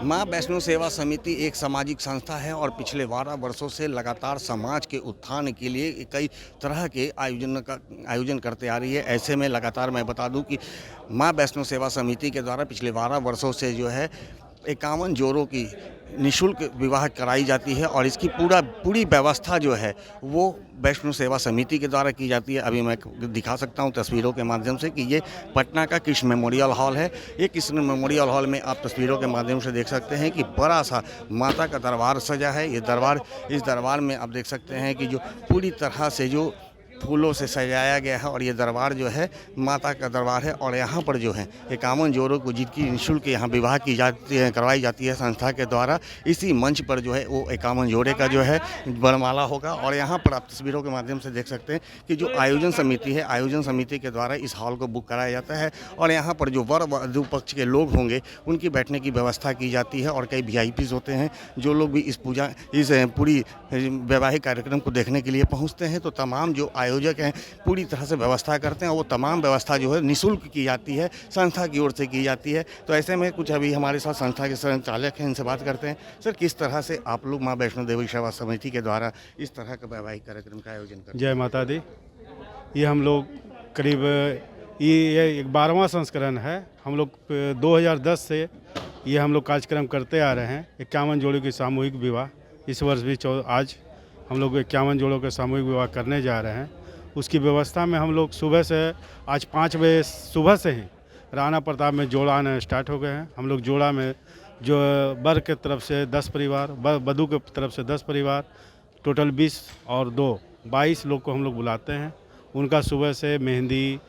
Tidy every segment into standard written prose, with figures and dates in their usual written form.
माँ वैष्णो सेवा समिति एक सामाजिक संस्था है और पिछले 12 वर्षों से लगातार समाज के उत्थान के लिए कई तरह के आयोजन करते आ रही है। ऐसे में लगातार मैं बता दूं कि माँ वैष्णो सेवा समिति के द्वारा पिछले 12 वर्षों से जो है 51 जोड़ों की निःशुल्क विवाह कराई जाती है और इसकी पूरी व्यवस्था जो है वो वैष्णो सेवा समिति के द्वारा की जाती है। अभी मैं दिखा सकता हूं तस्वीरों के माध्यम से कि ये पटना का कृष्ण मेमोरियल हॉल है। ये कृष्ण मेमोरियल हॉल में आप तस्वीरों के माध्यम से देख सकते हैं कि बड़ा सा माता का दरबार सजा है। इस दरबार में आप देख सकते हैं कि जो पूरी तरह से जो फूलों से सजाया गया है और ये दरबार जो है माता का दरबार है। और यहाँ पर जो है 51 जोड़ों को जिनकी निःशुल्क यहाँ विवाह की जाती है करवाई जाती है संस्था के द्वारा, इसी मंच पर जो है वो 51 जोड़े का जो है वरमाला होगा। और यहाँ पर आप तस्वीरों के माध्यम से देख सकते हैं कि जो आयोजन समिति है, आयोजन समिति के द्वारा इस हॉल को बुक कराया जाता है और यहाँ पर जो वर वधू पक्ष के लोग होंगे उनकी बैठने की व्यवस्था की जाती है। और कई VIPs होते हैं जो लोग भी इस पूरी वैवाहिक कार्यक्रम को देखने के लिए पहुँचते हैं। तो तमाम जो आयोजक हैं पूरी तरह से व्यवस्था करते हैं और वो तमाम व्यवस्था जो है निःशुल्क की जाती है, संस्था की ओर से की जाती है। तो ऐसे में कुछ अभी हमारे साथ संस्था के संचालक हैं, इनसे बात करते हैं। सर, किस तरह से आप लोग माँ वैष्णो देवी सेवा समिति के द्वारा इस तरह का वैवाहिक कार्यक्रम का आयोजन करते हैं? जय माता दी। ये हम लोग करीब ये 12वां संस्करण है। हम लोग 2010 से ये हम लोग कार्यक्रम करते आ रहे हैं। 51 जोड़ों की सामूहिक विवाह इस वर्ष भी आज हम लोग 51 जोड़ों के सामूहिक विवाह करने जा रहे हैं। उसकी व्यवस्था में हम लोग सुबह से आज 5 बजे सुबह से ही राणा प्रताप में जोड़ा आना स्टार्ट हो गए हैं। हम लोग जोड़ा में जो वर के तरफ से 10 परिवार, वधू के तरफ से 10 परिवार, टोटल 20 और 2 22 लोग को हम लोग बुलाते हैं। उनका सुबह से मेहंदी,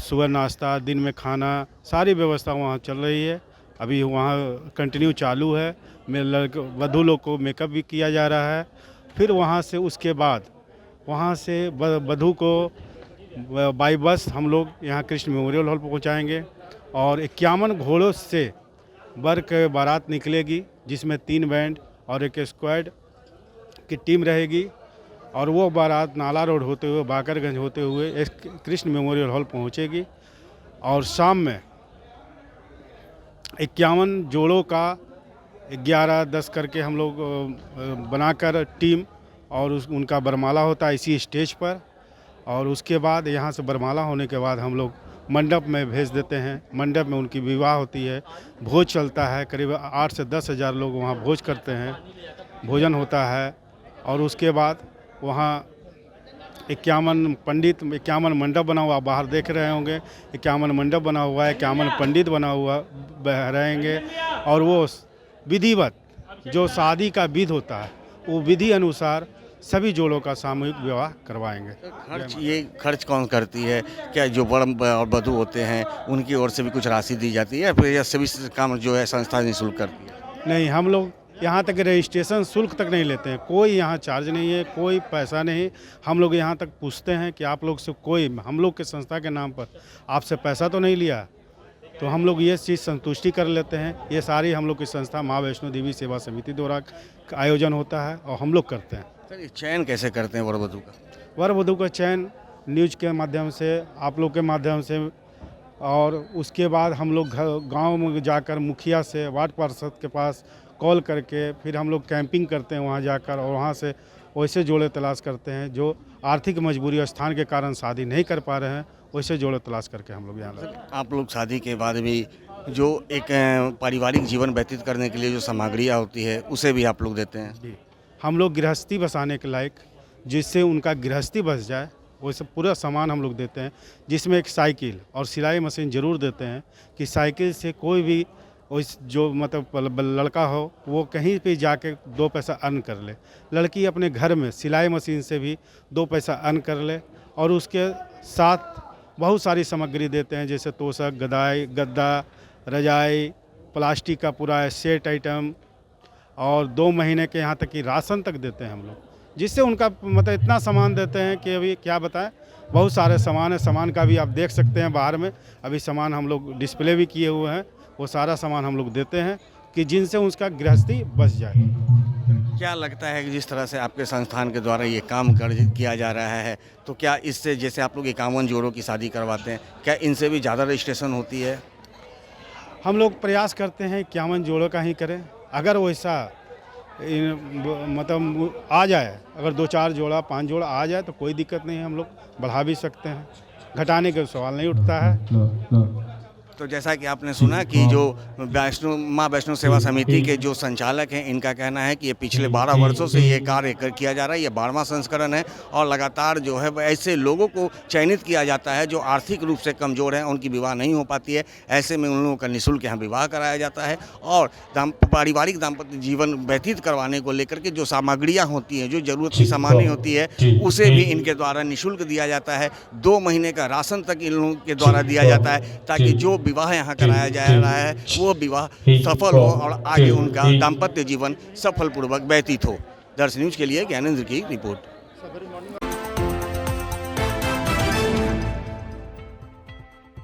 सुबह नाश्ता, दिन में खाना, सारी व्यवस्था वहाँ चल रही है। अभी वहाँ कंटिन्यू चालू है। वधू लोग को मेकअप भी किया जा रहा है। फिर वहाँ से उसके बाद वहाँ से वधू को बाई बस हम लोग यहाँ कृष्ण मेमोरियल हॉल पहुँचाएंगे और 51 घोड़ों से वर के बारात निकलेगी, जिसमें 3 बैंड और एक स्क्वाड की टीम रहेगी। और वो बारात नाला रोड होते हुए बाकरगंज होते हुए कृष्ण मेमोरियल हॉल पहुँचेगी। और शाम में 51 जोड़ों का 11-10 करके हम लोग बनाकर टीम और उनका बरमाला होता है इसी स्टेज पर। और उसके बाद यहाँ से बरमाला होने के बाद हम लोग मंडप में भेज देते हैं। मंडप में उनकी विवाह होती है, भोज चलता है। करीब 8 से 10 हज़ार लोग वहाँ भोज करते हैं, भोजन होता है। और उसके बाद वहाँ 51 मंडप बना हुआ, बाहर देख रहे होंगे 51 मंडप बना हुआ है, 51 पंडित बना हुआ रहेंगे। और वो विधिवत जो शादी का विधि होता है वो विधि अनुसार सभी जोड़ों का सामूहिक विवाह करवाएंगे। ये खर्च कौन करती है? क्या जो वर और वधू होते हैं उनकी ओर से भी कुछ राशि दी जाती है या फिर यह सभी काम जो है संस्था निःशुल्क करती है? नहीं, हम लोग यहाँ तक रजिस्ट्रेशन शुल्क तक नहीं लेते हैं। कोई यहाँ चार्ज नहीं है, कोई पैसा नहीं। हम लोग यहाँ तक पूछते हैं कि आप लोग से कोई हम लोग के संस्था के नाम पर आपसे पैसा तो नहीं लिया, तो हम लोग ये चीज़ संतुष्टि कर लेते हैं। ये सारी हम लोग की संस्था माँ वैष्णो देवी सेवा समिति द्वारा आयोजन होता है और हम लोग करते हैं। सर, ये चयन कैसे करते हैं वर वधू का? वर वधू का चयन न्यूज के माध्यम से, आप लोग के माध्यम से, और उसके बाद हम लोग गांव में जाकर मुखिया से, वार्ड पार्षद के पास कॉल करके फिर हम लोग कैंपिंग करते हैं वहां जाकर। और वहां से वैसे जोड़े तलाश करते हैं जो आर्थिक मजबूरी स्थान के कारण शादी नहीं कर पा रहे हैं, वैसे जोड़े तलाश करके हम लोग यहाँ लाते हैं। आप लोग शादी के बाद भी जो एक पारिवारिक जीवन व्यतीत करने के लिए जो सामग्रियाँ होती है उसे भी आप लोग देते हैं? जी, हम लोग गृहस्थी बसाने के लायक, जिससे उनका गृहस्थी बस जाए, वैसे पूरा सामान हम लोग देते हैं। जिसमें एक साइकिल और सिलाई मशीन ज़रूर देते हैं कि साइकिल से कोई भी जो मतलब लड़का हो वो कहीं पे जाके 2 पैसा अर्न कर ले, लड़की अपने घर में सिलाई मशीन से भी 2 पैसा अर्न कर ले। और उसके साथ बहुत सारी सामग्री देते हैं, जैसे तोशक, गद्दा, रजाई, प्लास्टिक का पूरा सेट आइटम और 2 महीने के यहाँ तक की राशन तक देते हैं हम लोग, जिससे उनका मतलब इतना सामान देते हैं कि अभी क्या बताएं, बहुत सारे सामान है। सामान का भी आप देख सकते हैं बाहर में, अभी सामान हम लोग डिस्प्ले भी किए हुए हैं। वो सारा सामान हम लोग देते हैं कि जिनसे उसका गृहस्थी बच जाए। क्या लगता है कि जिस तरह से आपके संस्थान के द्वारा ये काम किया जा रहा है, तो क्या इससे, जैसे आप लोग 51 जोड़ों की शादी करवाते हैं, क्या इनसे भी ज़्यादा रजिस्ट्रेशन होती है? हम लोग प्रयास करते हैं 51 जोड़ों का ही करें। अगर वैसा मतलब आ जाए, अगर 2-4 जोड़ा 5 जोड़ा आ जाए तो कोई दिक्कत नहीं है, हम लोग बढ़ा भी सकते हैं, घटाने का सवाल नहीं उठता है। तो जैसा कि आपने सुना कि जो माँ वैष्णो सेवा समिति के जो संचालक हैं, इनका कहना है कि ये पिछले 12 वर्षों से ये कार्य किया जा रहा है। ये 12वां संस्करण है और लगातार जो है ऐसे लोगों को चयनित किया जाता है जो आर्थिक रूप से कमज़ोर हैं, उनकी विवाह नहीं हो पाती है। ऐसे में उन लोगों का निःशुल्क यहाँ विवाह कराया जाता है और पारिवारिक दाम्पत्य जीवन व्यतीत करवाने को लेकर के जो सामग्रियाँ होती हैं, जो ज़रूरत की सामानें होती है, उसे भी इनके द्वारा निःशुल्क दिया जाता है। 2 महीने का राशन तक इन लोगों के द्वारा दिया जाता है ताकि जो विवाह यहाँ कराया जा रहा है वो विवाह सफल हो और आगे उनका दाम्पत्य जीवन सफलपूर्वक व्यतीत हो। दर्श न्यूज़ के लिए ज्ञानेंद्र की रिपोर्ट।